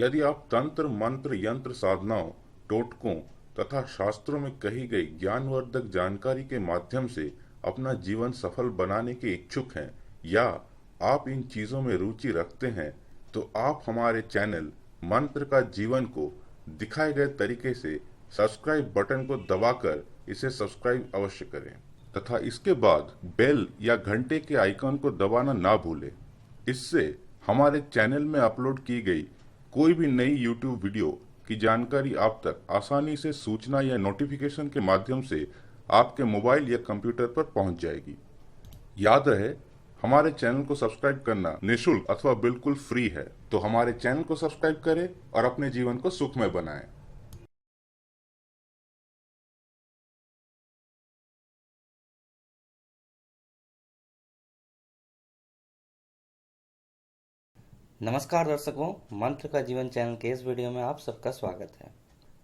यदि आप तंत्र मंत्र यंत्र साधनाओं, टोटकों तथा शास्त्रों में कही गई ज्ञानवर्धक जानकारी के माध्यम से अपना जीवन सफल बनाने के इच्छुक हैं या आप इन चीजों में रुचि रखते हैं, तो आप हमारे चैनल मंत्र का जीवन को दिखाए गए तरीके से सब्सक्राइब बटन को दबाकर इसे सब्सक्राइब अवश्य करें तथा इसके बाद बेल या घंटे के आइकन को दबाना ना भूलें। इससे हमारे चैनल में अपलोड की गई कोई भी नई यूट्यूब वीडियो की जानकारी आप तक आसानी से सूचना या नोटिफिकेशन के माध्यम से आपके मोबाइल या कंप्यूटर पर पहुंच जाएगी। याद रहे, हमारे चैनल को सब्सक्राइब करना निःशुल्क अथवा बिल्कुल फ्री है, तो हमारे चैनल को सब्सक्राइब करें और अपने जीवन को सुखमय बनाएं। नमस्कार दर्शकों, मंत्र का जीवन चैनल के इस वीडियो में आप सबका स्वागत है।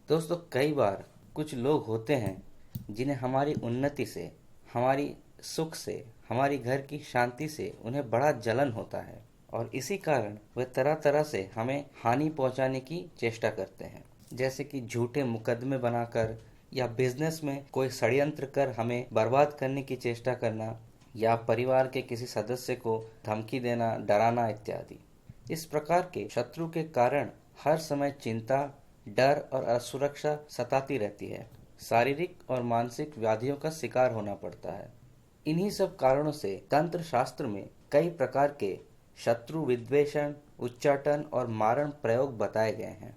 दोस्तों, कई बार कुछ लोग होते हैं जिन्हें हमारी उन्नति से, हमारी सुख से, हमारी घर की शांति से उन्हें बड़ा जलन होता है और इसी कारण वे तरह तरह से हमें हानि पहुंचाने की चेष्टा करते हैं, जैसे कि झूठे मुकदमे बनाकर या बिजनेस में कोई षड्यंत्र कर हमें बर्बाद करने की चेष्टा करना या परिवार के किसी सदस्य को धमकी देना, डराना इत्यादि। इस प्रकार के शत्रु के कारण हर समय चिंता, डर और असुरक्षा सताती रहती है। शारीरिक और मानसिक व्याधियों का शिकार होना पड़ता है। इन्हीं सब कारणों से तंत्र शास्त्र में कई प्रकार के शत्रु विद्वेषण, उच्चाटन और मारण प्रयोग बताए गए हैं।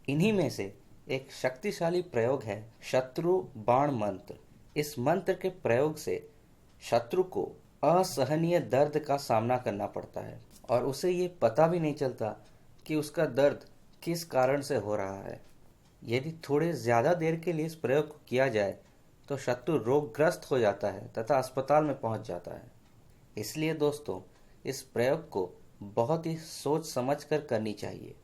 इन्हीं में से एक शक्तिशाली प्रयोग है शत्रु बाण मंत्र। इस मंत्र के प्रयोग से शत्रु को असहनीय दर्द का सामना करना पड़ता है और उसे ये पता भी नहीं चलता कि उसका दर्द किस कारण से हो रहा है। यदि थोड़े ज़्यादा देर के लिए इस प्रयोग को किया जाए तो शत्रु रोगग्रस्त हो जाता है तथा अस्पताल में पहुंच जाता है। इसलिए दोस्तों, इस प्रयोग को बहुत ही सोच समझ कर करनी चाहिए।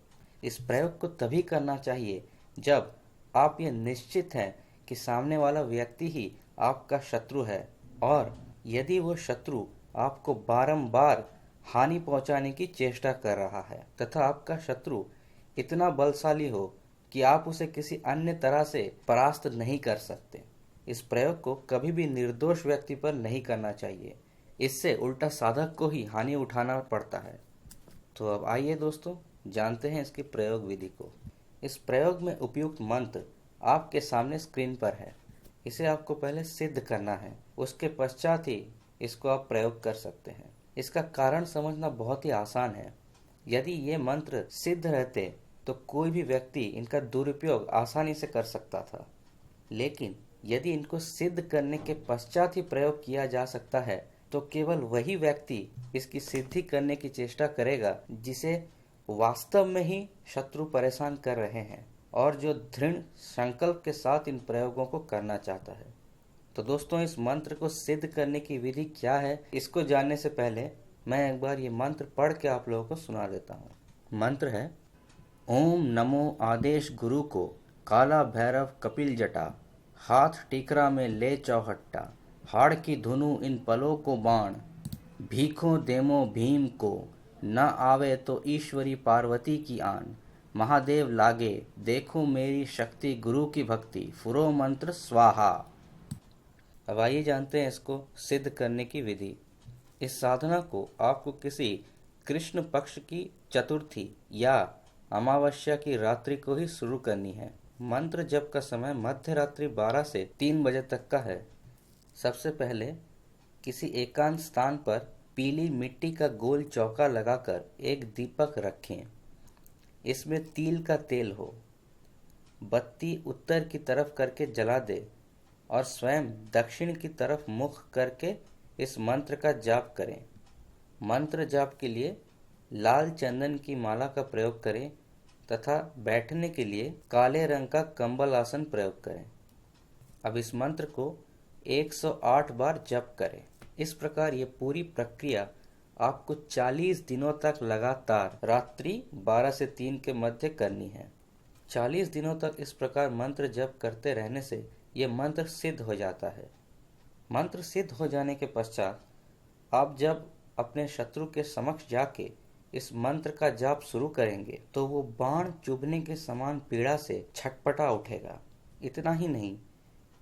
इस प्रयोग को तभी करना चाहिए जब आप ये निश्चित हैं कि सामने वाला व्यक्ति ही आपका शत्रु है और यदि वो शत्रु आपको बारंबार हानि पहुंचाने की चेष्टा कर रहा है तथा आपका शत्रु इतना बलशाली हो कि आप उसे किसी अन्य तरह से परास्त नहीं कर सकते। इस प्रयोग को कभी भी निर्दोष व्यक्ति पर नहीं करना चाहिए। इससे उल्टा साधक को ही हानि उठाना पड़ता है। तो अब आइए दोस्तों, जानते हैं इसकी प्रयोग विधि को। इस प्रयोग में उपयुक्त मंत्र आपके सामने स्क्रीन पर है। इसे आपको पहले सिद्ध करना है, उसके पश्चात ही इसको आप प्रयोग कर सकते हैं। इसका कारण समझना बहुत ही आसान है। यदि ये मंत्र सिद्ध रहते तो कोई भी व्यक्ति इनका दुरुपयोग आसानी से कर सकता था, लेकिन यदि इनको सिद्ध करने के पश्चात ही प्रयोग किया जा सकता है तो केवल वही व्यक्ति इसकी सिद्धि करने की चेष्टा करेगा जिसे वास्तव में ही शत्रु परेशान कर रहे हैं और जो दृढ़ संकल्प के साथ इन प्रयोगों को करना चाहता है। तो दोस्तों, इस मंत्र को सिद्ध करने की विधि क्या है, इसको जानने से पहले मैं एक बार ये मंत्र पढ़ के आप लोगों को सुना देता हूँ। मंत्र है: ओम नमो आदेश गुरु को, काला भैरव कपिल जटा, हाथ टीकरा में ले चौहट्टा, हाड़ की धुनु इन पलों को बाण, भीखों देमो भीम को, न आवे तो ईश्वरी पार्वती की आन, महादेव लागे देखो मेरी शक्ति, गुरु की भक्ति, फुरो मंत्र स्वाहा। अब आइए जानते हैं इसको सिद्ध करने की विधि। इस साधना को आपको किसी कृष्ण पक्ष की चतुर्थी या अमावस्या की रात्रि को ही शुरू करनी है। मंत्र जप का समय मध्य रात्रि 12 से 3 बजे तक का है। सबसे पहले किसी एकांत स्थान पर पीली मिट्टी का गोल चौका लगाकर एक दीपक रखें। इसमें तिल का तेल हो। बत्ती उत्तर की तरफ करके जला दे और स्वयं दक्षिण की तरफ मुख करके इस मंत्र का जाप करें। मंत्र जाप के लिए लाल चंदन की माला का प्रयोग करें तथा बैठने के लिए काले रंग का कंबल आसन प्रयोग करें। अब इस मंत्र को 108 बार जप करें। इस प्रकार ये पूरी प्रक्रिया आपको 40 दिनों तक लगातार रात्रि 12 से 3 के मध्य करनी है। 40 दिनों तक इस प्रकार मंत्र जप करते रहने से ये मंत्र सिद्ध हो जाता है। मंत्र सिद्ध हो जाने के पश्चात आप जब अपने शत्रु के समक्ष जाके इस मंत्र का जाप शुरू करेंगे तो वो बाण चुभने के समान पीड़ा से छटपटा उठेगा। इतना ही नहीं,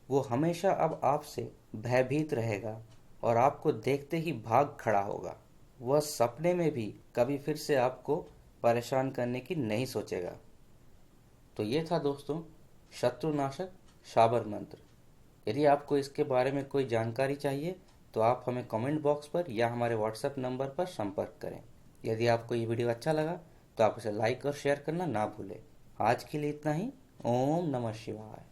वो हमेशा अब आपसे भयभीत रहेगा और आपको देखते ही भाग खड़ा होगा। वह सपने में भी कभी फिर से आपको परेशान करने की नहीं सोचेगा। तो ये था दोस्तों शत्रुनाशक शाबर मंत्र। यदि आपको इसके बारे में कोई जानकारी चाहिए तो आप हमें कमेंट बॉक्स पर या हमारे व्हाट्सएप नंबर पर संपर्क करें। यदि आपको ये वीडियो अच्छा लगा तो आप इसे लाइक और शेयर करना ना भूलें। आज के लिए इतना ही। ओम नमः शिवाय।